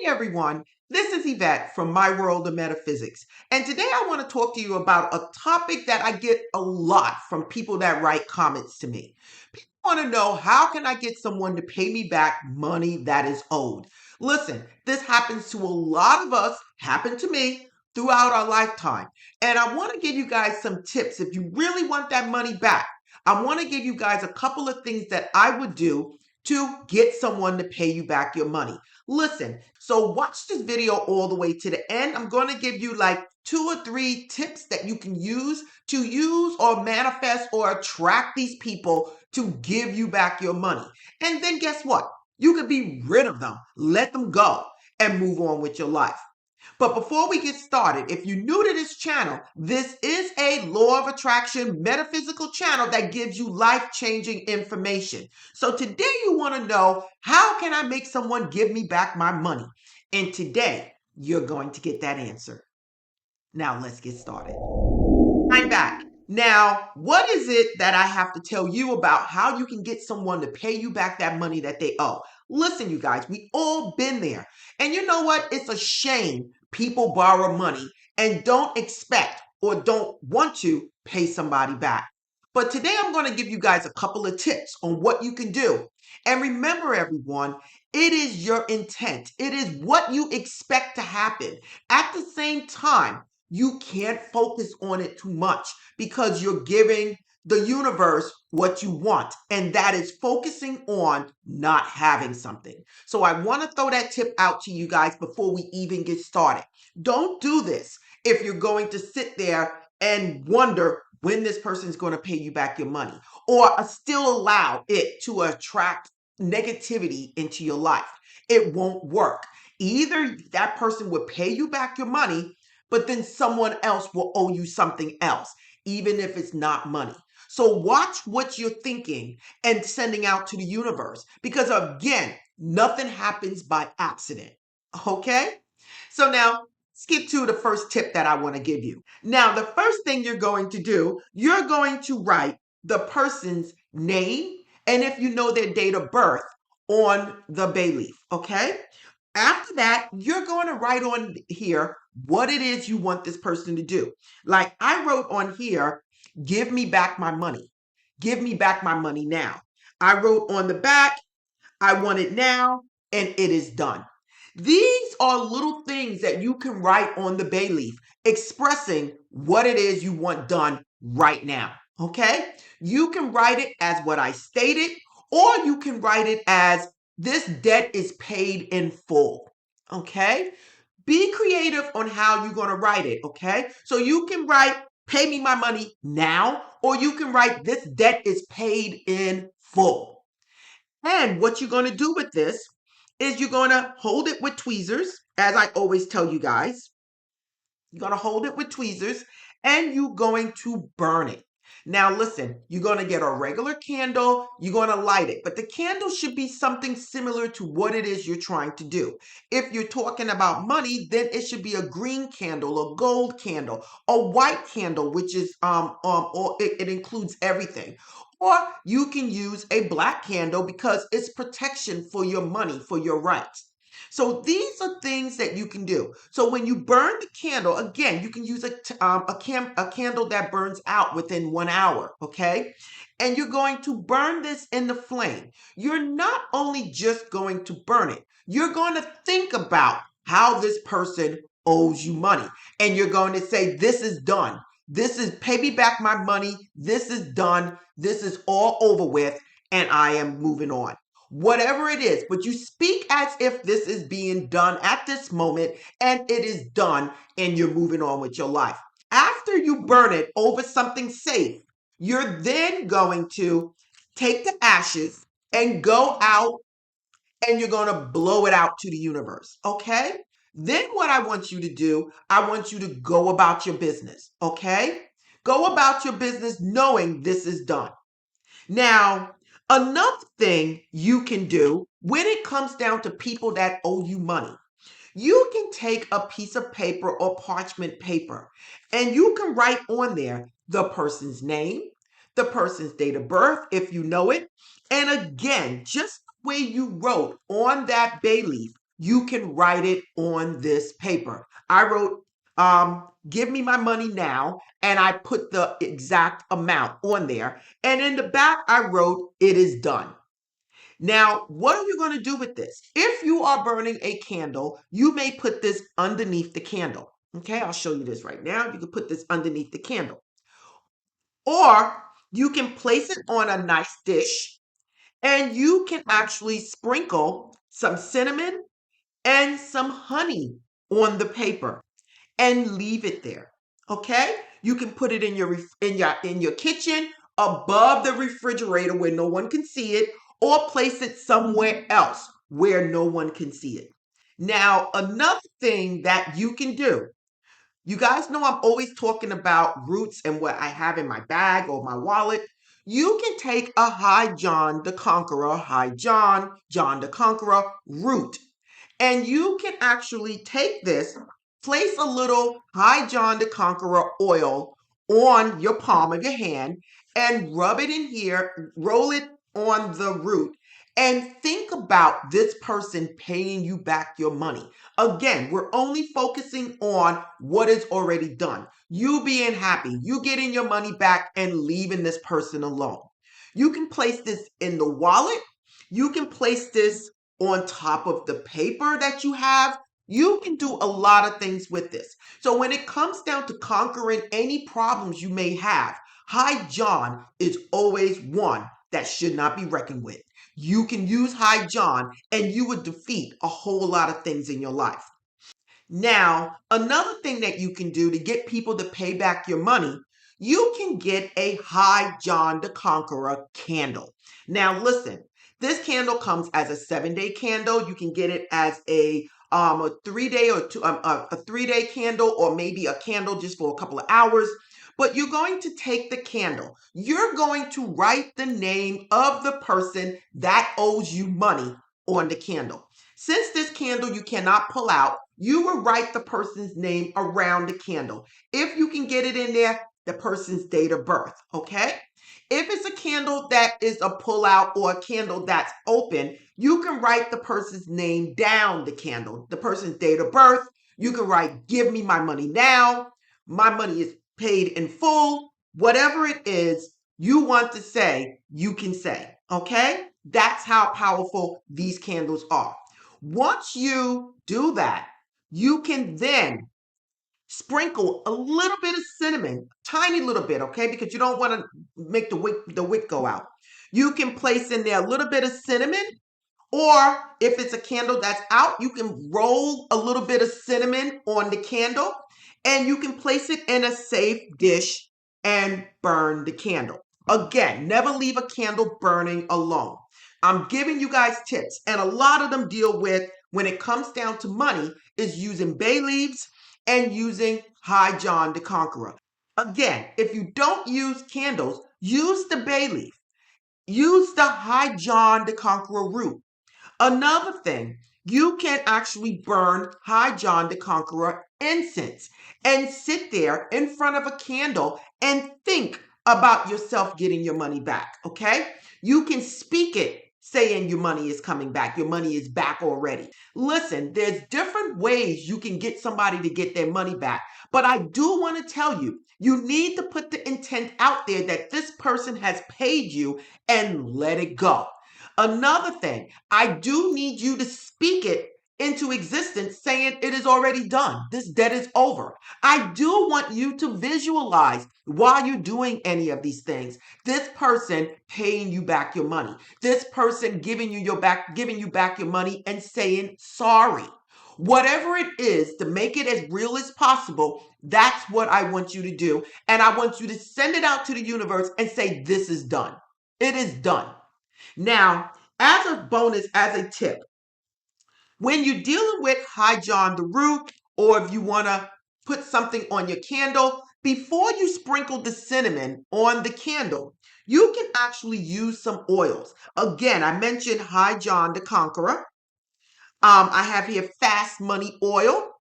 Hey everyone, this is Yvette from My World of Metaphysics, and today I want to talk to you about a topic that I get a lot from people that write comments to me. People want to know, how can I get someone to pay me back money that is owed? Listen, this happens to a lot of us, happened to me throughout our lifetime, and I want to give you guys some tips if you really want that money back. I want to give you guys a couple of things that I would do to get someone to pay you back your money. Listen, so watch this video all the way to the end. I'm going to give you like 2 or 3 tips that you can use to use or manifest or attract these people to give you back your money. And then guess what? You can be rid of them, let them go, and move on with your life. But before we get started, if you're new to this channel, this is a law of attraction metaphysical channel that gives you life-changing information. So today you want to know, how can I make someone give me back my money? And today you're going to get that answer. Now let's get started. I'm back. Now, what is it that I have to tell you about how you can get someone to pay you back that money that they owe? Listen, you guys, we all been there. And you know what? It's a shame people borrow money and don't expect or don't want to pay somebody back. But today I'm going to give you guys a couple of tips on what you can do. And remember, everyone, it is your intent. It is what you expect to happen. At the same time, you can't focus on it too much because you're giving the universe what you want, and that is focusing on not having something. So I want to throw that tip out to you guys before we even get started. Don't do this if you're going to sit there and wonder when this person is going to pay you back your money, or still allow it to attract negativity into your life. It won't work. Either that person will pay you back your money, but then someone else will owe you something else, even if it's not money. So watch what you're thinking and sending out to the universe, because again, nothing happens by accident. Okay? So now let's get to the first tip that I want to give you. Now, the first thing you're going to do, you're going to write the person's name and, if you know, their date of birth on the bay leaf. Okay? After that, you're going to write on here what it is you want this person to do. Like I wrote on here, give me back my money. Give me back my money now. I wrote on the back, I want it now, and it is done. These are little things that you can write on the bay leaf, expressing what it is you want done right now. Okay? You can write it as what I stated, or you can write it as, this debt is paid in full. Okay? Be creative on how you're going to write it. Okay? So you can write, pay me my money now, or you can write, this debt is paid in full. And what you're going to do with this is you're going to hold it with tweezers, as I always tell you guys. You're going to hold it with tweezers and you're going to burn it. Now, listen, you're going to get a regular candle, you're going to light it, but the candle should be something similar to what it is you're trying to do. If you're talking about money, then it should be a green candle, a gold candle, a white candle, which is, or it includes everything. Or you can use a black candle because it's protection for your money, for your rights. So these are things that you can do. So when you burn the candle, again, you can use a candle that burns out within 1 hour, okay? And you're going to burn this in the flame. You're not only just going to burn it, you're going to think about how this person owes you money. And you're going to say, this is done. This is, pay me back my money. This is done. This is all over with, and I am moving on. Whatever it is, but you speak as if this is being done at this moment and it is done and you're moving on with your life. After you burn it over something safe, you're then going to take the ashes and go out and you're going to blow it out to the universe. Okay? Then what I want you to do, I want you to go about your business. Okay? Go about your business knowing this is done. Now, another thing you can do when it comes down to people that owe you money, you can take a piece of paper or parchment paper and you can write on there the person's name, the person's date of birth, if you know it. And again, just the way you wrote on that bay leaf, you can write it on this paper. I wrote, give me my money now, and I put the exact amount on there. And in the back, I wrote, it is done. Now, what are you going to do with this? If you are burning a candle, you may put this underneath the candle. Okay, I'll show you this right now. You can put this underneath the candle. Or you can place it on a nice dish, and you can actually sprinkle some cinnamon and some honey on the paper and leave it there. Okay? You can put it in your kitchen above the refrigerator where no one can see it, or place it somewhere else where no one can see it. Now, another thing that you can do, you guys know I'm always talking about roots and what I have in my bag or my wallet. You can take a High John the Conqueror, John the Conqueror root, and you can actually take this, place a little High John the Conqueror oil on your palm of your hand and rub it in here, roll it on the root, and think about this person paying you back your money. Again, we're only focusing on what is already done. You being happy, you getting your money back and leaving this person alone. You can place this in the wallet. You can place this on top of the paper that you have. You can do a lot of things with this. So when it comes down to conquering any problems you may have, High John is always one that should not be reckoned with. You can use High John and you would defeat a whole lot of things in your life. Now, another thing that you can do to get people to pay back your money, you can get a High John the Conqueror candle. Now, listen, this candle comes as a 7-day candle. You can get it as a 3-day or a 3-day candle, or maybe a candle just for a couple of hours. But you're going to take the candle. You're going to write the name of the person that owes you money on the candle. Since this candle you cannot pull out, you will write the person's name around the candle. If you can get it in there, the person's date of birth, okay? If it's a candle that is a pull out or a candle that's open, you can write the person's name down the candle, the person's date of birth. You can write, give me my money now. My money is paid in full. Whatever it is you want to say, you can say, okay? That's how powerful these candles are. Once you do that, you can then sprinkle a little bit of cinnamon, tiny little bit, okay? Because you don't want to make the wick go out. You can place in there a little bit of cinnamon, or if it's a candle that's out, you can roll a little bit of cinnamon on the candle and you can place it in a safe dish and burn the candle. Again, never leave a candle burning alone. I'm giving you guys tips, and a lot of them deal with, when it comes down to money, is using bay leaves and using High John the Conqueror. Again, if you don't use candles, use the bay leaf. Use the High John the Conqueror root. Another thing, you can actually burn High John the Conqueror incense and sit there in front of a candle and think about yourself getting your money back, okay? You can speak it saying your money is coming back. Your money is back already. Listen, there's different ways you can get somebody to get their money back, but I do want to tell you, you need to put the intent out there that this person has paid you and let it go. Another thing, I do need you to speak it into existence, saying it is already done. This debt is over. I do want you to visualize, while you're doing any of these things, this person paying you back your money, this person giving you back your money and saying sorry. Whatever it is, to make it as real as possible, that's what I want you to do. And I want you to send it out to the universe and say, this is done. It is done. Now, as a bonus, as a tip, when you're dealing with High John the root, or if you want to put something on your candle, before you sprinkle the cinnamon on the candle, you can actually use some oils. Again, I mentioned High John the Conqueror. I have here fast money oil.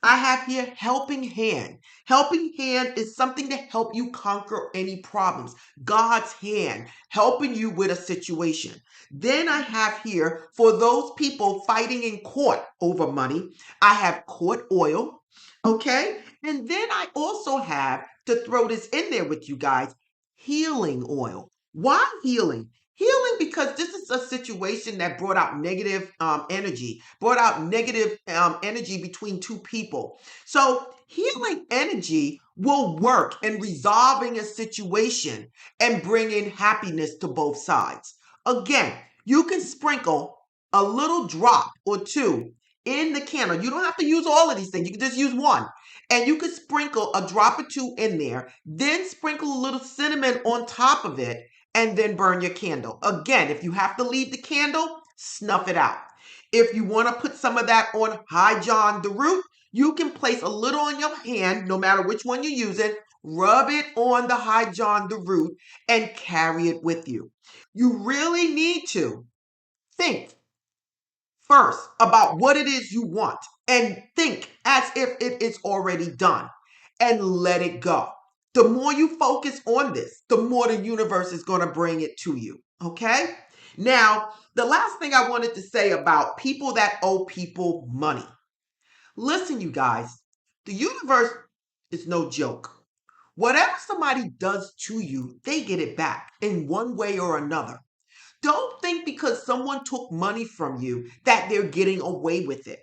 I have here helping hand. Helping hand is something to help you conquer any problems. God's hand helping you with a situation. Then I have here for those people fighting in court over money, I have court oil. Okay. And then I also have to throw this in there with you guys healing oil. Why healing? Healing because this is a situation that brought out negative energy, brought out negative energy between two people. So healing energy will work in resolving a situation and bringing happiness to both sides. Again, you can sprinkle a little drop or two in the candle. You don't have to use all of these things. You can just use one. And you can sprinkle a drop or two in there, then sprinkle a little cinnamon on top of it, and then burn your candle. Again, if you have to leave the candle, snuff it out. If you want to put some of that on High John the root, you can place a little on your hand, no matter which one you use it, rub it on the High John the root, and carry it with you. You really need to think first about what it is you want and think as if it is already done and let it go. The more you focus on this, the more the universe is going to bring it to you. Okay? Now, the last thing I wanted to say about people that owe people money. Listen, you guys, the universe is no joke. Whatever somebody does to you, they get it back in one way or another. Don't think because someone took money from you that they're getting away with it.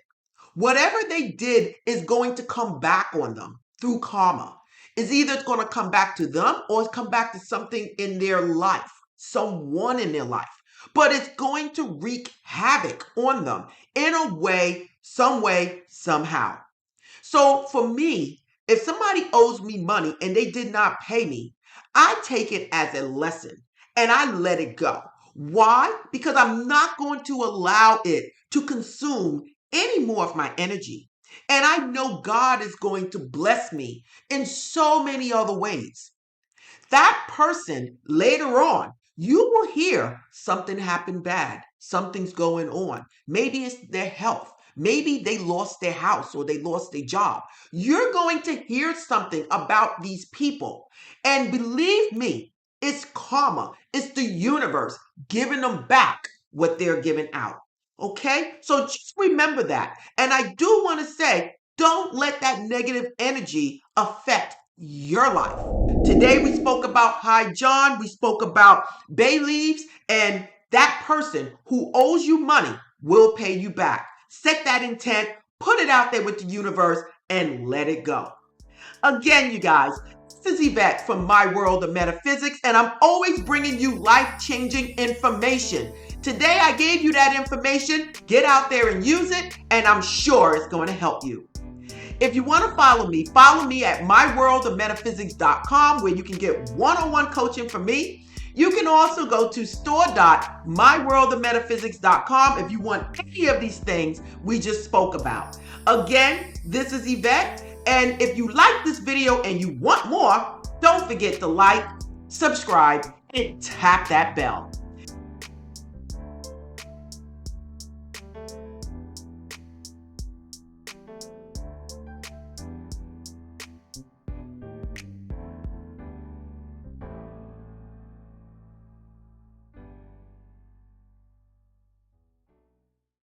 Whatever they did is going to come back on them through karma. It's either going to come back to them or it's come back to something in their life, someone in their life. But it's going to wreak havoc on them in a way, somehow. So for me, if somebody owes me money and they did not pay me, I take it as a lesson and I let it go. Why? Because I'm not going to allow it to consume any more of my energy. And I know God is going to bless me in so many other ways. That person later on, you will hear something happened bad. Something's going on. Maybe it's their health. Maybe they lost their house or they lost their job. You're going to hear something about these people. And believe me, it's karma. It's the universe giving them back what they're giving out. Okay? So just remember that. And I do want to say, don't let that negative energy affect your life. Today we spoke about High John, we spoke about bay leaves, and that person who owes you money will pay you back. Set that intent, put it out there with the universe, and let it go. Again, you guys, this is Eyvette from My World of Metaphysics, and I'm always bringing you life-changing information. Today I gave you that information. Get out there and use it, and I'm sure it's going to help you. If you want to follow me at myworldofmetaphysics.com where you can get one-on-one coaching from me. You can also go to store.myworldofmetaphysics.com if you want any of these things we just spoke about. Again, this is Eyvette, and if you like this video and you want more, don't forget to like, subscribe, and tap that bell.